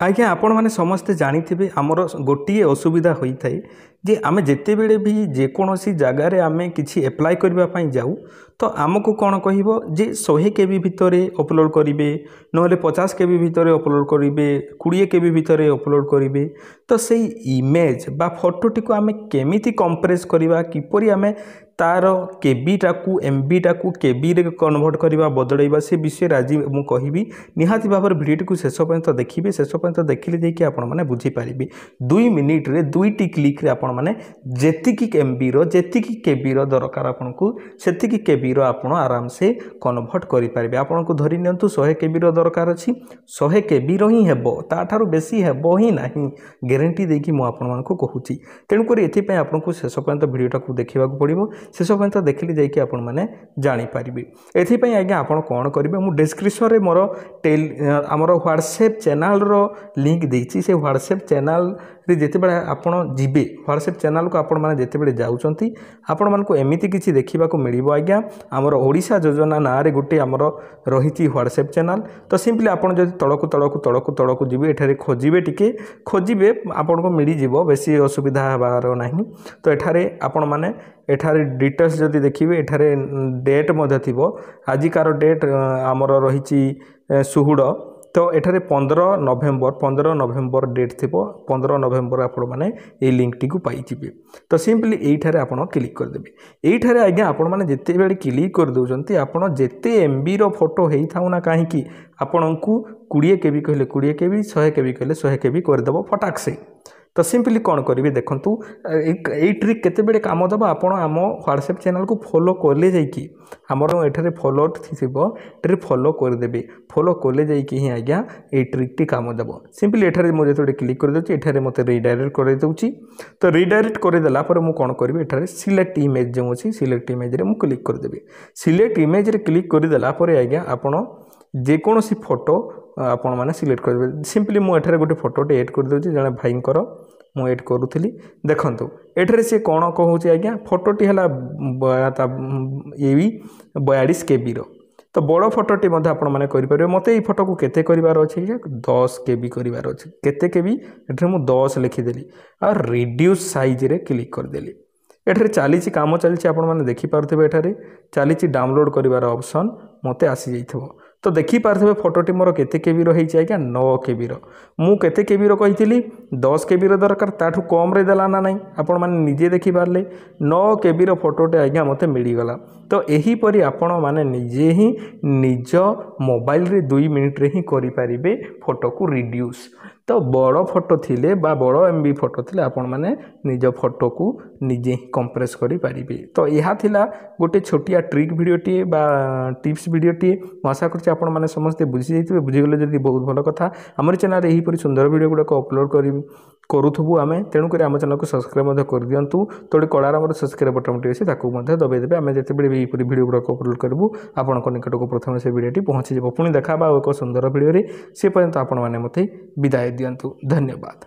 आज्ञा आपण मैंने समस्ते जानी आमर गोटे असुविधा होता है जे आम जिते बड़े भी जेकोसी जगार आम कि एप्लाय करने जाऊ तो आमको कौन कह जे 100 KB भितर अपलोड करेंगे ना 50 KB भितर अपलोड करेंगे 20 KB भितर अपलोड करेंगे तो से इमेज बा फोटोटी को आम केमिति कंप्रेस करवा किपरि आम तार केबीटा को एमबीटा को केबी रे कन्वर्ट करवा बदलैबा से विषय आज मुझे कहबी निहाती भाव भिडियो को शेष पर्यंत देखिए शेष पर्यंत देखिले जाकि आपण मैंने बुझीपारे 2 मिनिट रे 2टी क्लिक रे आपण मैंने जेतिकी एमबी रो जेतिकी केबी रो दरकार आपन को सेतिकी केबी रो आपण आराम से कन्वर्ट करि पारिबे। आपण को धरि नियंतु 100 केबी रो दरकार अछि 100 केबी रो ही हेबो ता ठारो बेसी हेबो ही नाही ग्यारंटी देकी मु आपण मन को कहूची। तेणु करी एथि पय आपण को शेष पर्यंत भिडियोटा को देखिबा को पड़िबो शेष पर्यंत देखिले जाकि आपण माने जानि पारिबे। एथि पय आज्ञा आपण कोन करिवे मु डिस्क्रिप्शन रे मोर आमर व्हाट्सएप चैनल रो लिंक देछि से व्हाट्सएप चैनल रे जेते बेले आपण जिबे व्हाट्सएप चैनल को आपण माने जेते बेले जाउचंती आपण मान को एमिति किछि देखिबा को मिलिबो आज्ञा आमर ओडिशा योजना ना रे गुटे आमर रहिछि व्हाट्सएप चैनल तो सिंपली आपण जदि तळकु जिबे एठारे खोजिबे टिके खोजिबे आपण को मिली जिवो बेसी असुविधा हबार नाही। तो एठारे आपण माने एठारे डिटेल्स जदि देखिबे एठारे डेट मध्य थिबो आजिकार डेट आमर रहिछि 16 तो एठारे 15 नवेम्बर डेट थी 15 नवेम्बर आपण मैंने ये लिंक टी पाई तो सिंपली यहीठारे आपण क्लिक करदेवे। यहीठारे आज्ञा आपण मैंने जिते बेले क्लिक कर दउचंती आपण जेते एमबी रो फोटो हेई थाउ ना काहेकि आपण को 20 KB कहले 20 KB 100 KB कहले 100 KB करदेव फटाक से। तो सिंपली कौन करेंगे देखूँ ये ट्रिक केते बेले काम दब आपण आम व्हाट्सएप चैनल को फॉलो कले जाकि आमर एठारे फॉलो थी फॉलो करदेवे फॉलो कले जाकि ही आज्ञा ये ट्रिक टी काम दब। सिंपली एठारे मुझे जो क्लिक कर दूसरी एठारे मत रिडायरेक्ट कर दूसरी तो रिडायरेक्ट करदेला मैं कौन करी एठारे सिलेक्ट इमेज जो अच्छी सिलेक्ट इमेज रे मुझे क्लिक करदेवी। सिलेक्ट इमेज रे क्लिक करदेला आज्ञा आपण जेकोसी फोटो आपण मैंने सिलेक्ट करेंगे। सिंपली मुझे गोटे फोटोटे एड कर दूसरी जड़े भाईंकर मु एड करूली देखु एठारे सी कौन कहूँ आज्ञा फोटोटी है ये 42 KB तो बड़ फोटोटी मैंने करेंगे मत ये फोटो को केते करिवार अच्छे 10 KB करिवार अच्छे केते केबी एठारे मु 10 लिखिदेली और रिड्यूस साइज रे क्लिक करदेली। एठारे चली काम चलती आपण मैंने देखिपे एठारे चली डाउनलोड करिवार ऑप्शन मते आसी जाइथबो तो देखिपे फोटोटी मोर केते केबी रो हेछि आज्ञा 9 KB रो मु केते केबी रो कहिथिली 10 KB रो दरकार ताठू कम रे देला ना नहीं आपण माने निजे देखि पारले 9 KB रो फोटोटे आज्ञा मते मिली गला। तो एही परी आपण माने निजे ही निज मोबाइल रे 2 मिनिट रे ही करि परिबे फोटो को रिड्यूस। तो बड़ फोटो थिले बा बड़ एमबी फोटो थिले आपण माने निज फोटो को निजे ही कंप्रेस करि परिबे। तो यहा थिला गोटे छोटिया ट्रिक वीडियोटी बा टिप्स वीडियोटी आशा करछि आपण माने समस्त बुझी जाइथिबे बुझीगले जदि बहुत भल कथा हमर चैनल एही परी सुंदर वीडियो गुडा को अपलोड करूथबु आमे तेणु करी आम चैनल को सब्सक्राइब मध्य कर दियंतु तोडे कड़ा रंगर सब्सक्राइब बटन टी अछि ताकू मध्य दबाई देबे आमे जते बेले एही परी वीडियो गुडा को अपलोड करबु आपनक निकट को प्रथम से वीडियोटी पहुंची जबो पुणी देखाबा एक सुंदर वीडियो रे से पर्यंत आपण माने मते विदाय दियंतु धन्यवाद।